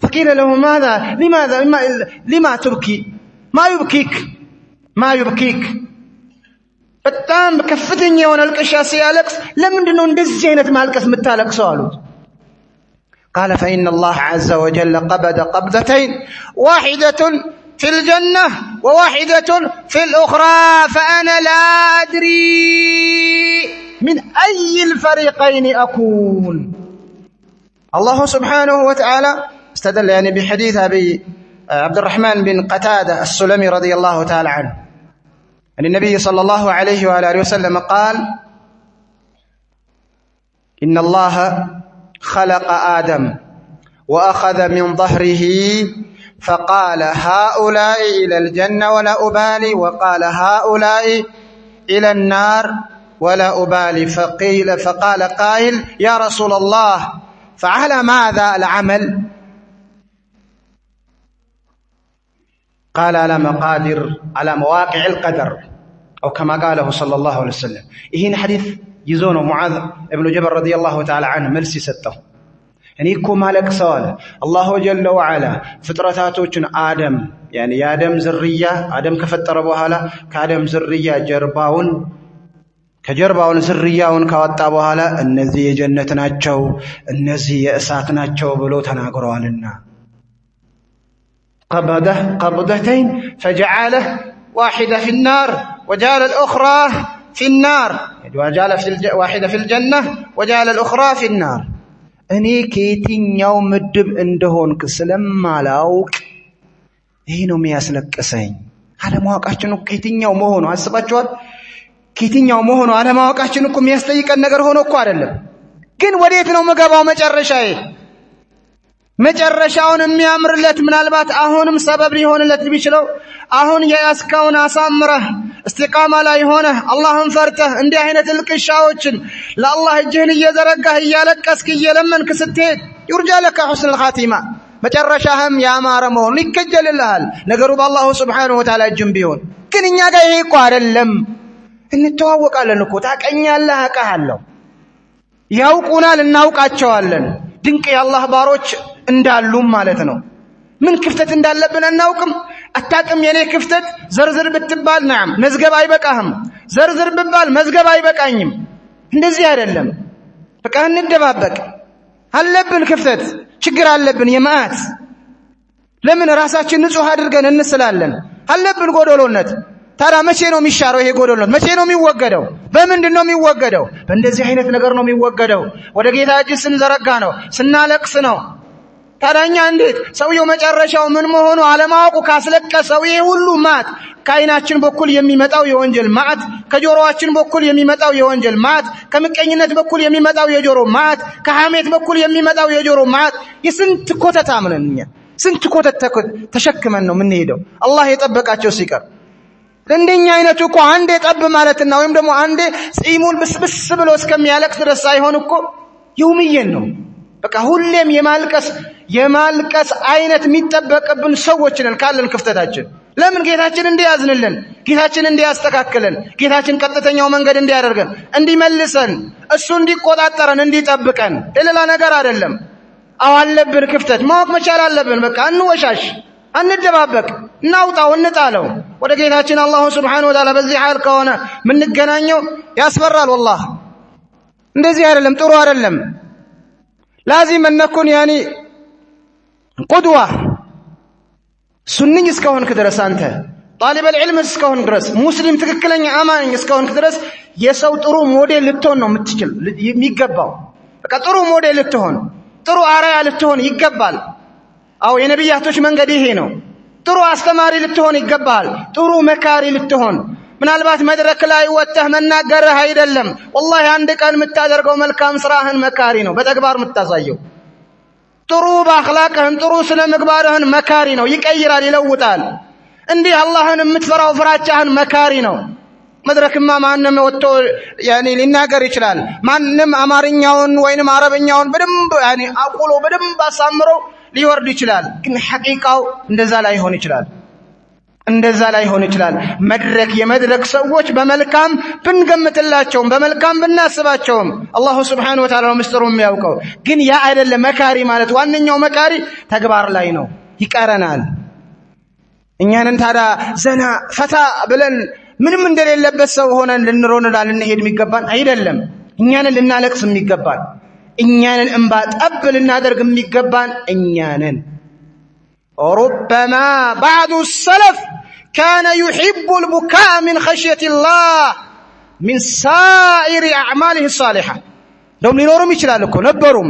A: فقيل له ماذا لما تبكي ما يبكيك በጣም ከፍተኛ የሆነ ልቅሻ ሲያለቅስ ለምንድን ነው እንደዚህ አይነት ማልቀስ የምታለቅሰው አሉት። قال فإن الله عز وجل قبض قبضتين واحدة في الجنة وواحدة في الأخرى فأنا لا أدري من أي الفريقين أكون. الله سبحانه وتعالى استدل يعني بحديث أبي عبد الرحمن بن قتادة السلمي رضي الله تعالى عنه أن النبي صلى الله عليه وآله وسلم قال إن الله خلق آدم وأخذ من ظهره فقال هؤلاء إلى الجنة ولا أبالي، وقال هؤلاء إلى النار ولا أبالي. فقال قائل يا رسول الله فعلى ماذا العمل؟ قال على مواقع القدر أو كما قاله صلى الله عليه وسلم. إهين حديث يزونه معاذ ابن جبل رضي الله تعالى عنه ملسي سته يعني يكون مالك سؤال الله جل وعلا فطرتاتوችን آدم يعني የአደም ዝርያ آدم ከፈጠረ በኋላ ከአደም ዝርያ ከጀርባውን ዝርያውን ካወጣ በኋላ እነዚህ የጀነት ናቸው እነዚህ የእሳት ናቸው ብሎ ተናግሯልና قبضتين فجعله واحدة في النار وجعل الأخرى في النار، وجعل واحدة في الجنة وجعل الأخرى في النار. أني كيتين يوم الدب عندهن كسلم مالاوك هينو مياسلك أسين على مواقعشنو كيتين يوم هونو هسباتشوال كيتين يوم هونو على مواقعشنو كم يستيق النجر هونو كوارلم كن وديتنو مقابو مجرشاي መጨረሻውን የሚያምርለት ምናልባት አሁንም ሰበብ ሊሆንለት ቢችለው አሁን ያስካውን አሳምረህ እስቲቃማ ላይ ሆነህ አላህን ፈርተህ እንዲህ አይነት ልቅሻዎችን ለአላህ እጅህን እየዘረጋህ እያለቀስክ እየለመንክ ስትሄድ ይርጃ ለከ ሁስነል ኻቲማ መጨረሻህም ያማረ መሆኑ ይከጀልልሃል። ነገሩ በአላሁ Subhanahu Wa Ta'ala እጅም ቢሆን ግን እኛ ጋር ይሄ እኮ አይደለም። እንተዋወቃለን እኮ ታቀኛለህ፣ አውቃለሁ፣ ያውቁናል፣ እናውቃቸዋለን። ድንቅ የአላህ ባሮች እንዳሉም ማለት ነው። ምን ክፍተት እንዳለብን እናውቅም። አታቅም የኔ ክፍተት ዘርዝር ብትባል ናም መዝገብ አይበቃህም፣ ዘርዝር ብባል መዝገብ አይበቃኝም። እንደዚህ አይደለም። በቃ እንደባበቅ አለብን፣ ክፍተት ችግር አለብን የማአት ለምን ራሳችን ንጹህ አድርገን እንስላለን? አለብን ጎዶሎነት። ታዲያ መቼ ነው የሚሻረው ይሄ ጎዶሎነት? መቼ ነው የሚወገደው? በምንድን ነው የሚወገደው? በእንደዚህ አይነት ነገር ነው የሚወገደው። ወደ ጌታ እጅ ስንዘረጋ ነው፣ ስናለቅስ ነው። ታዳኛ እንዴት ሰውየው መጨረሻው ምን መሆኑ አለማወቁ ካስለቀሰው ይሄ ሁሉ ማት ከዓይናችን በኩል የሚመጣው የወንጀል ማት ከጆሮአችን በኩል የሚመጣው የወንጀል ማት ከምቀኝነት በኩል የሚመጣው የጆሮ ማት ከሐሜት በኩል የሚመጣው የጆሮ ማት የስንት ኮተት አምነንኛ ስንት ኮተት ተሸክመን ነው ምን ሄደው አላህ የጠበቃቸው ሲቀር እንደኛ አይነቱ እኮ አንዴ ጠብ ማለትና ወይም ደግሞ አንዴ ጺሙን ብስብስ ብሎ እስከሚያለቅስ ድረስ ሳይሆን እኮ የውምየን ነው በቃ ሁሌም የማልቀስ አይነት የሚጠበቅብን ሰዎች ነን ካለን ክፍተታችን ለምን ጌታችን እንዲያዝንልን ጌታችን እንዲያስተካክለን ጌታችን ቀጥተኛው መንገድ እንዲያደርገን እንዲመልሰን እሱ እንዲቆጣጠረን እንዲጠብቀን ሌላ ነገር አይደለም አዋለብን ክፍተት ማወቅ መቻል አለብን በቃ እንወሻሽ አንደባበቅ እናውጣው እንጣለው ወደ ጌታችን አላህ Subhanahu Wa Ta'ala በዚህ ሐል ከሆነ ምን ገናኘው ያስፈራል والله እንደዚህ አይደለም ጥሩ አይደለም لازم ان نكون يعني قدوه سنኝ እስከሆንክ ድረስ አንተ طالب العلم እስከሆን ድረስ ሙስሊም ትክክለኛ አማኝ እስከሆንክ ድረስ የሰው ጥሩ ሞዴል ልትሆን ነው የምትችል የሚገባው በቃ ጥሩ ሞዴል ልትሆን ጥሩ አራያ ልትሆን ይገባል አው የነብያቶች መንገድ ይሄ ነው ጥሩ አስተማሪ ልትሆን ይገባል ጥሩ መካሪ ልትሆን ምናልባት መድረክ ላይ ወጥተህ መናገርህ አይደለም والله አንድ ቀን የምታደርገው መልካም ስራህን መካሪ ነው በተግባር የምታሳየው ጥሩ በአኽላቅህን ጥሩ ስነ ምግባርህን መካሪ ነው ይቀይራል ይለውጣል እንዲህ አላህን የምትፈራው ፍራቻህን መካሪ ነው መድረክማ ማንንም ወጥቶ ያኒ ሊናገር ይችላል ማንንም አማርኛውን ወይንም አረበኛውን በደንብ ያኒ አቁሎ በደንብ አሳምሮ ሊወርድ ይችላል ግን ሐቂቃው እንደዛ ላይ ሆነ ይችላል መድረክ የመድረክ ሰዎች በመልካም ብንገምትላቸው በመልካም ብናስባቸው አላህ Subhanahu Wa Ta'ala ምስጥሩ የሚያውቀው ግን ያ አይደለም መካሪ ማለት ዋንኛው መካሪ ተግባር ላይ ነው ይቀረናል እኛንን ታዲያ ዘና ፈታ ብለን ምንም እንደሌለበት ሰው ሆነን ልንሮንዳ ልንሄድ የሚገባን አይደለም እኛንን ልናለቅስ የሚገባን እኛንን እንባ ጠብ ልናደርግ የሚገባን እኛንን ربما بعض السلف كان يحب البكاء من خشية الله من سائر أعماله الصالحة دوم ሊኖሩም ይችላል እኮ ነበሩም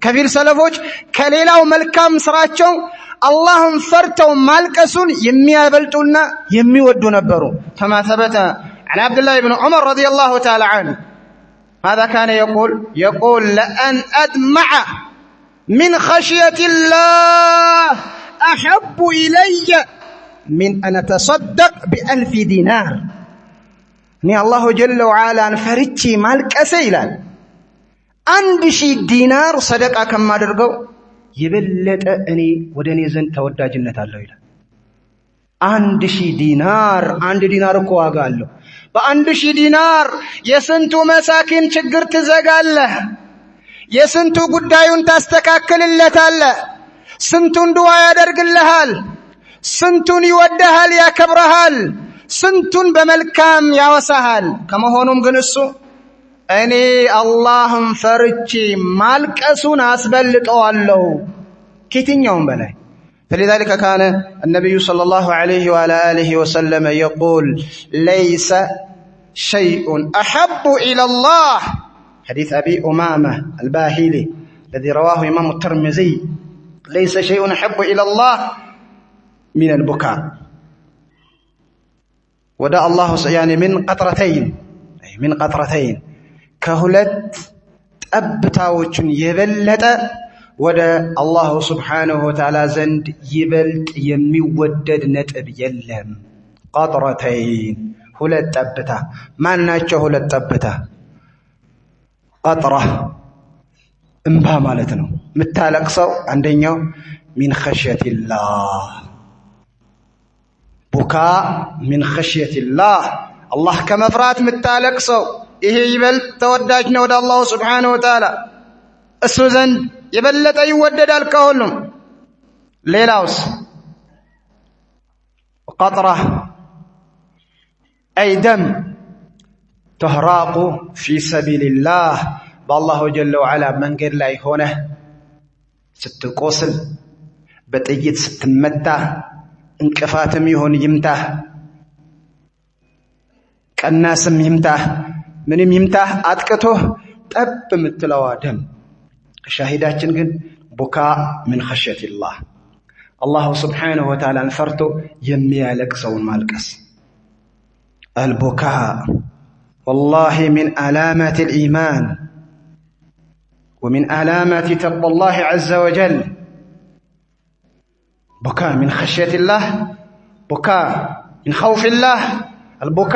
A: ከፊል ሰለፎች ከሌላው መልካም ስራቸው አላህን ፈርተው ማልቀሱን የሚያበልጡና የሚወዱ ነበሩ كما ثبت عن عبد الله بن عمر رضي الله تعالى عنه ماذا كان يقول لأن أدمع من خشية الله أحب إلي من أن أتصدق ب1000 دينار ني الله جل وعلا فرتشي مالك أسيلان 1000 دينار صدقة كما درقوا يبلت أني ودني زن تودى جنة الله إلى 1000 دينار 1 دينار كوا قال له በ1000 ዲናር የስንቱ መሳኪን ችግር ትዘጋለህ የስንቱ ጉዳዩን ታስተካክልለታለህ ስንቱን ዱዓ ያደርግልሃል ስንቱን ይወደሃል ያከብረሃል ስንቱን በመልካም ያወሳሃል ከመሆኑም ግን እሱ እኔ አላህን ፈርቼ ማልቀሱን አስበልጠዋለሁ ከየትኛውም በላይ فلذلك كان النبي صلى الله عليه وعلى آله وسلم يقول ليس شيء أحب إلى الله حديث أبي أمامة الباهلي الذي رواه إمام الترمذي ليس شيء أحب إلى الله من البكاء ودع الله يعني من قطرتين كهلت أبتاوش يبلت ወደ አላህ Subhanahu Wa Ta'ala ዘንድ ይበልጥ የሚወደድ ነጥብ የለም ቀጥረተይን ሁለት ጠብታ ማናቸው ሁለት ጠብታ ቀጥራ እንባ ማለት ነው ምታለቅሰው አንደኛው من خشية الله بكاء من خشية الله الله ከመፍራት ምታለቅሰው ይሄ ይበልጥ ተወዳጅ ነው ወደ አላህ Subhanahu Wa Ta'ala እሱ ዘንድ የበለጠ ይወደዳል ከሁሉም ሌላውስ قطرة أي دم تهراق في سبيل الله بالله جل وعلا من غير لا يهونه ስትቆስል በጥይት ስትመታ እንቅፋትም ይሁን ይምታህ ቀናስም ይምታህ ምንም ይምታህ አጥቅቶ ጠብ ምትለዋ ደም ሻሂዳችን ግን ቡካ ምን ኸሽየቲላህ አላሁ ስብሓነሁ ወተዓላን ፈርቶ የሚያለቅሰውን ማልቀስ። አልቡካ ወላሂ ሚን ዓላማት ልኢማን ወሚን ዓላማት ተቅዋላህ ዐዘ ወጀል። ቡካ ሚን ኸሽየቲላህ፣ ቡካ ሚን ኸውፊላህ፣ አልቡካ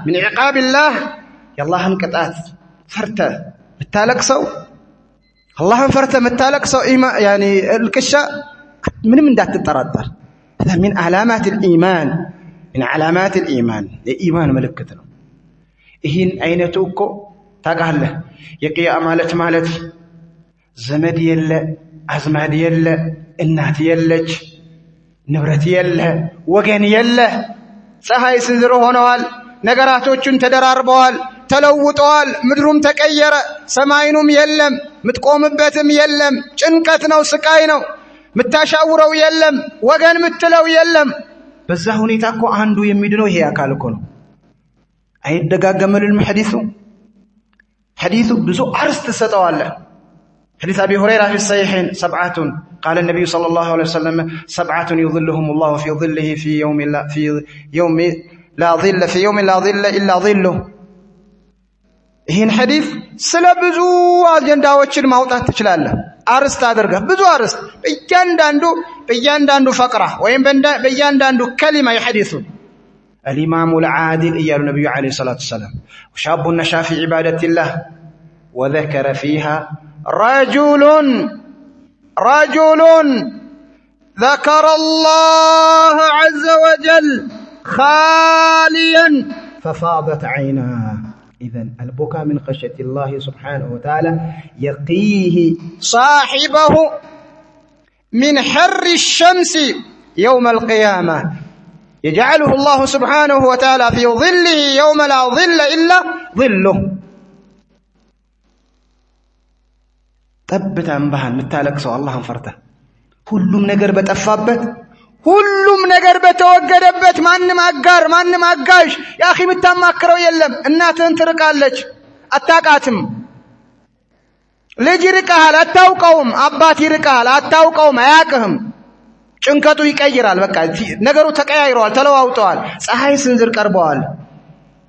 A: ሚን ዒቃቢላህ። የአላህን ቅጣት ፈርተ ምታለቅሰው፣ አላህን ፈርተ ምታለቅሰው ያኒ እልቅሻ ምንም እንዳትጠራጠር ሚን ዓላማት ልኢማን፣ ሚን ዓላማት ልኢማን የኢማን ምልክት ነው። ይህን አይነቱ እኮ ታውቃለህ የቅያ ማለት ዘመድ የለ፣ አዝማድ የለ፣ እናት የለች፣ ንብረት የለ፣ ወገን የለ። ፀሐይ ስንዝር ሆነዋል። ነገራቶቹን ተደራርበዋል፣ ተለውጠዋል። ምድሩም ተቀየረ፣ ሰማይኑም የለም፣ ምትቆምበትም የለም። ጭንቀት ነው፣ ስቃይ ነው። ምታሻውረው የለም፣ ወገን ምትለው የለም። በዛ ሁኔታ እኮ አንዱ የሚድነው ይሄ አካል እኮ ነው። አይደጋገመልንም ሐዲሱ ብዙ አርስት ሰጠዋለ። حديث أبي هريرة في الصحيحين 7 قال النبي صلى الله عليه وسلم 7 يظلهم الله في ظله في يوم لا ظل إلا ظله. ይህን ሐዲስ ስለ ብዙ አጀንዳዎችን ማውጣት ትችላለህ። አርስት አድርገህ ብዙ አርስት በእያንዳንዱ ፈቅራ ወይም በእያንዳንዱ ከሊማ የሐዲሱ الإمام العادل إياه النبي عليه الصلاة والسلام وشاب نشأ في عبادة الله وذكر فيها رجل ذكر الله عز وجل خاليا ففاضت عيناه. إذن البكاء من خشية الله سبحانه وتعالى يقيه صاحبه من حر الشمس يوم القيامة، يجعله الله سبحانه وتعالى في ظله يوم لا ظل إلا ظله. ጠብታ እንባህን ምታለቅሰው አላህን ፈርተህ ሁሉም ነገር በጠፋበት፣ ሁሉም ነገር በተወገደበት፣ ማንም አጋዥ ያኺ ምታማክረው የለም። እናትህን ትርቃለች፣ አታቃትም። ልጅ ይርቃል፣ አታውቀውም። አባት ይርቃል፣ አታውቀውም፣ አያቅህም። ጭንቀቱ ይቀይራል። በቃ ነገሩ ተቀያይሯል፣ ተለዋውጠዋል። ፀሐይ ስንዝር ቀርበዋል።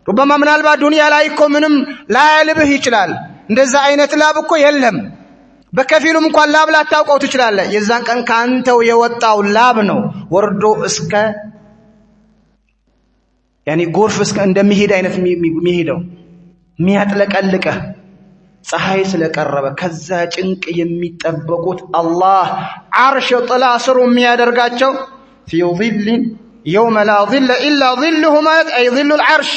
A: ሩበማ ምናልባት ዱንያ ላይ እኮ ምንም ላያልብህ ይችላል። እንደዛ አይነት ላብ እኮ የለም። በከፊሉም እንኳን ላብ ላታውቀው ትችላለህ። የዛን ቀን ካንተው የወጣው ላብ ነው ወርዶ እስከ ጎርፍ እስከ እንደሚሄድ አይነት የሚሄደው የሚያጥለቀልቀህ ፀሐይ ስለቀረበ። ከዛ ጭንቅ የሚጠበቁት አላህ ዓርሽ ጥላ ስሩ የሚያደርጋቸው في ظل يوم لا ظل إلا ظله ማለት أي ظل العرش.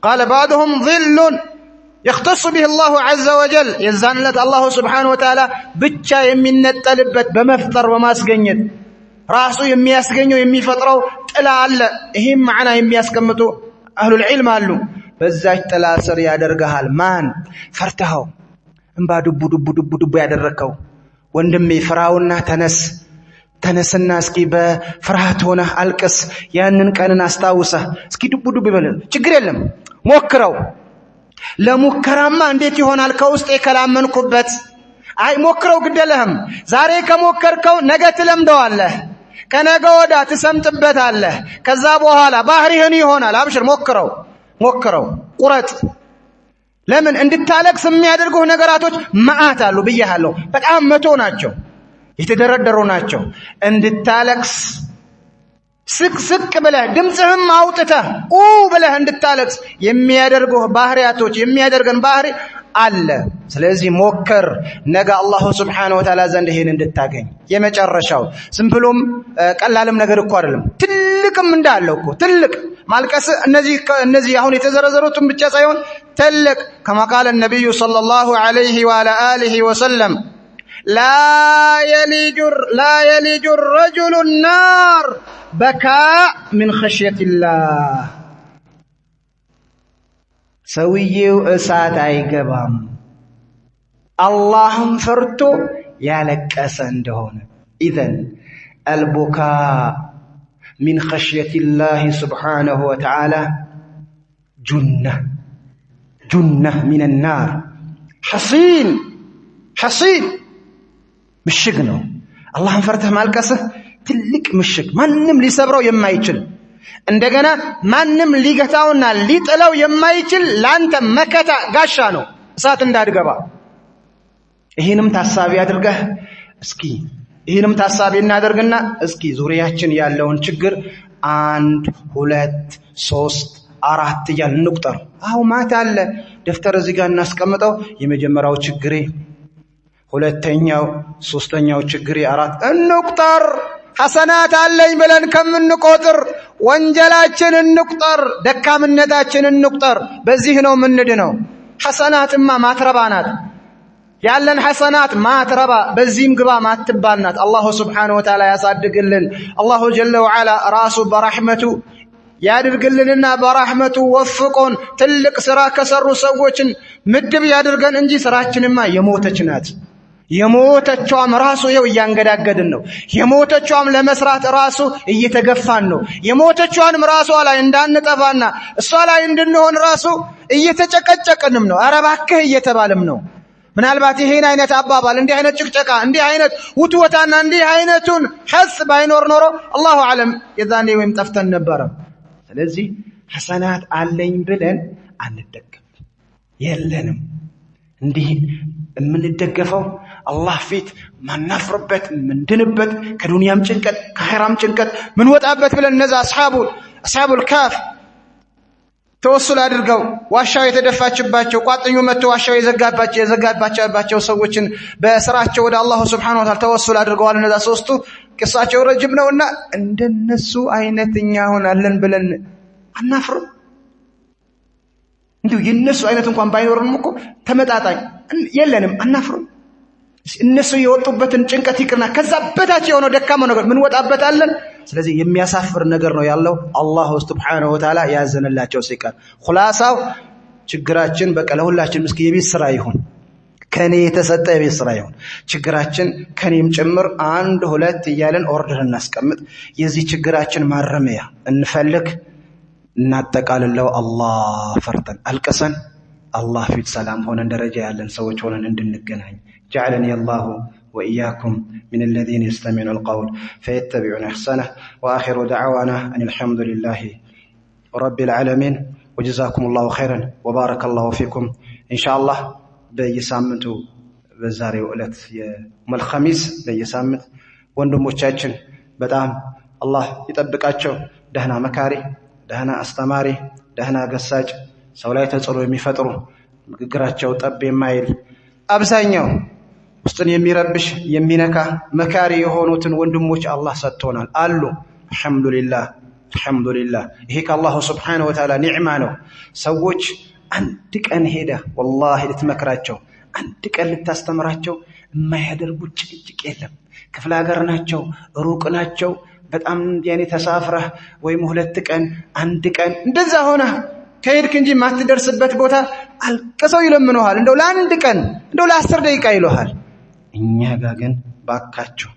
A: قال بعضهم ظل يختص به الله عز وجل يزان لك الله سبحانه وتعالى ብቻ የሚነጠልበት በመፍጠር በማስገኘት ራሱ የሚያስገኘው የሚፈጥረው ጥላ አለ። ይሄም ማዕና የሚያስቀምጡ አህሉል ዒልም አሉ። በዛች ጥላ ስር ያደርጋል። ማን ፈርተኸው እንባ ዱብ ያደረከው ወንድሜ ፍራውና ተነስና እስኪ በፍርሃት ሆነህ አልቅስ። ያንን ቀንን አስታውሰህ እስኪ ዱብ ይበል። ችግር የለም ሞክረው። ለሙከራማ እንዴት ይሆናል? ከውስጥ የከላመንኩበት አይ ሞክረው ግደለህም። ዛሬ ከሞከርከው ነገ ትለምደዋለህ፣ ከነገ ወዳ ትሰምጥበታለህ። ከዛ በኋላ ባህሪህን ይሆናል። አብሽር ሞክረው ቁረጥ። ለምን እንድታለቅስ የሚያደርጉህ ነገራቶች መዓት አሉ ብያለሁ። በጣም 100 ናቸው፣ የተደረደሩ ናቸው። እንድታለቅስ ስቅ ብለህ ድምጽህም አውጥተህ ብለህ እንድታለቅስ የሚያደርጉህ ባህሪያቶች የሚያደርገን ባህሪ አለ። ስለዚህ ሞክር፣ ነገ አላሁ ሱብሓነሁ ወተዓላ ዘንድ ይሄን እንድታገኝ። የመጨረሻው ዝምብሎም ቀላልም ነገር እኮ አይደለም፣ ትልቅም እንዳለው እኮ ትልቅ ማልቀስ እነዚህ አሁን የተዘረዘሩትን ብቻ ሳይሆን ትልቅ كما قال النبي صلى الله عليه وعلى آله وسلم لا يلج الرجل النار بكاء من خشية الله. ሰውየው እሳት አይገባም አላህን ፈርቶ ያለቀሰ እንደሆነ። إذن البكاء من خشية الله سبحانه وتعالى جنة من النار، حصين ምሽግ ነው። አላህን ፈርተህ ማልቀስህ ትልቅ ምሽግ፣ ማንም ሊሰብረው የማይችል እንደገና ማንም ሊገታውና ሊጥለው የማይችል ላንተ መከታ ጋሻ ነው፣ እሳት እንዳትገባ። ይሄንም ታሳቢ አድርገህ ይሄንም ታሳቢ እናደርግና እስኪ ዙሪያችን ያለውን ችግር 1 2 3 4 እያልን እንቁጠር። አው ማታ አለ ደፍተር እዚህ ጋር እናስቀምጠው። የመጀመሪያው ችግሬ፣ ሁለተኛው፣ ሶስተኛው ችግሬ፣ 4 እንቁጠር። ሐሰናት አለኝ ብለን ከምንቆጥር ወንጀላችን እንቁጠር፣ ደካምነታችን እንቁጠር። በዚህ ነው ምንድነው። ሐሰናትማ ማትረባ ናት። ያለን ሐሰናት ማትረባ በዚህም ግባ ማትባል ናት። አላሁ ሱብሓነሁ ወተዓላ ያሳድግልን። አላሁ ጀለ ወዐላ ራሱ በረሕመቱ ያድርግልንና በረሕመቱ ወፍቆን ትልቅ ሥራ ከሰሩ ሰዎችን ምድብ ያድርገን እንጂ ሥራችንማ የሞተች ናት። የሞተቿም ራሱ ይኸው እያንገዳገድን ነው። የሞተቿም ለመስራት ራሱ እየተገፋን ነው። የሞተቿንም ራሷ ላይ እንዳንጠፋና እሷ ላይ እንድንሆን ራሱ እየተጨቀጨቅንም ነው። ኧረ እባክህ እየተባለም ነው። ምናልባት ይሄን አይነት አባባል፣ እንዲህ አይነት ጭቅጨቃ፣ እንዲህ አይነት ውትወታና እንዲህ አይነቱን ሐስ ባይኖር ኖሮ አላሁ አለም የዛኔ ወይም ጠፍተን ነበረ። ስለዚህ ሐሰናት አለኝ ብለን አንደገፍ፣ የለንም። እንዲህ የምንደገፈው አላህ ፊት ማናፍርበት ምንድንበት ከዱንያም ጭንቀት ከአኺራም ጭንቀት ምን ወጣበት ብለን እነዛ አስሐቡል ካፍ ተወሱል አድርገው ዋሻው የተደፋችባቸው ቋጥኙ መጥቶ ዋሻው የዘጋባቸው ሰዎችን በስራቸው ወደ አላህ Subhanahu Wa Ta'ala ተወሱል አድርገዋል። እነዛ ሶስቱ ቅሳቸው ረጅም ነውና እንደነሱ አይነትኛ ሆናለን ብለን አናፍርም። እንዲሁ የነሱ አይነት እንኳን ባይኖርንም እኮ ተመጣጣኝ የለንም፣ አናፍርም። እነሱ የወጡበትን ጭንቀት ይቅርና ከዛ በታች የሆነው ደካማ ነገር ምን ወጣበታለን። ስለዚህ የሚያሳፍር ነገር ነው ያለው። አላህ Subhanahu Wa Ta'ala ያዘነላቸው ሲቀር ኹላሳው ችግራችን በቃ ለሁላችን ምስኪ የቤት ስራ ይሁን፣ ከኔ የተሰጠ የቤት ስራ ይሁን። ችግራችን ከኔም ጭምር 1 2 እያለን ኦርደር እናስቀምጥ። የዚህ ችግራችን ማረሚያ እንፈልግ፣ እናጠቃልለው። አላህ ፈርተን አልቀሰን አላህ ፊት ሰላም ሆነን ደረጃ ያለን ሰዎች ሆነን እንድንገናኝ جعلني الله وإياكم من الذين يستمعون القول فيتبعون أحسنه وآخر دعوانا أن الحمد لله رب العالمين وجزاكم الله خيرا وبارك الله فيكم إن شاء الله بيسامنتو بزاري وقلت يوم الخميس بيسامنت ወንድሞቻችን በጣም አላህ ይጠብቃቸው። ደህና መካሪ፣ ደህና አስተማሪ፣ ደህና ገሳጭ፣ ሰው ላይ ተጽዕኖ የሚፈጥሩ ንግግራቸው ጠብ የማይል አብዛኛው ውስጥን የሚረብሽ የሚነካ መካሪ የሆኑትን ወንድሞች አላህ ሰጥቶናል አሉ። አልহামዱሊላህ ይሄ ከአላህ Subhanahu Wa Ta'ala ኒዕማ ነው። ሰዎች አንድ ቀን ሄዳ ወላሂ ልትመክራቸው፣ አንድ ቀን ልታስተምራቸው የማያደርጉት ጭቅጭቅ የለም። ክፍለ ሀገር ናቸው፣ ሩቅ ናቸው፣ በጣም ያኔ ተሳፍረህ ወይም 2 ቀን 1 ቀን እንደዛ ሆነ ከሄድክ እንጂ ማትደርስበት ቦታ አልቀሰው ይለምኑሃል። እንደው ለአንድ ቀን እንደው ለ10 ደቂቃ ይሉሃል። እኛ ጋር ግን ባካቸው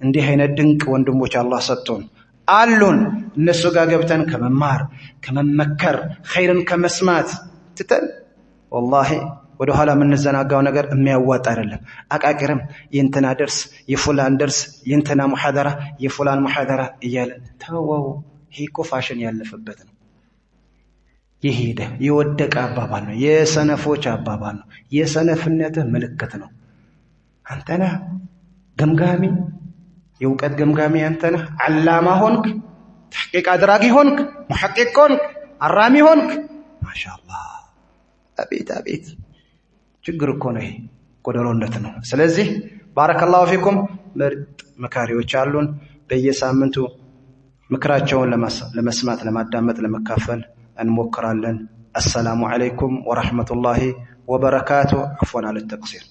A: እንዲህ አይነት ድንቅ ወንድሞች አላህ ሰጥቶን አሉን። እነሱ ጋር ገብተን ከመማር ከመመከር ኸይርን ከመስማት ትተን ወላሂ ወደ ኋላ የምንዘናጋው ነገር የሚያዋጣ አይደለም። አቃቂርም የእንትና ደርስ የፉላን ደርስ የእንትና ሙሐደራ የፉላን ሙሐደራ እያለ ተወው። ይሄ እኮ ፋሽን ያለፈበት ነው። የሄደ የወደቀ አባባል ነው። የሰነፎች አባባል ነው። የሰነፍነትህ ምልክት ነው። አንተና ገምጋሚ የውቀት ገምጋሚ አንተና ዓላማ ሆንክ፣ ተሕቂቅ አድራጊ ሆንክ፣ ሙሐቂቅ ሆንክ፣ አራሚ ሆንክ። ማሻአላህ አቤት አቤት ችግር እኮ ነው። ይሄ ጎደሎነት ነው። ስለዚህ ባረከላሁ ፊኩም ምርጥ መካሪዎች አሉን። በየሳምንቱ ምክራቸውን ለመስማት ለማዳመጥ ለመካፈል እንሞክራለን። السلام عليكم ورحمة الله وبركاته. عفوا على التقصير.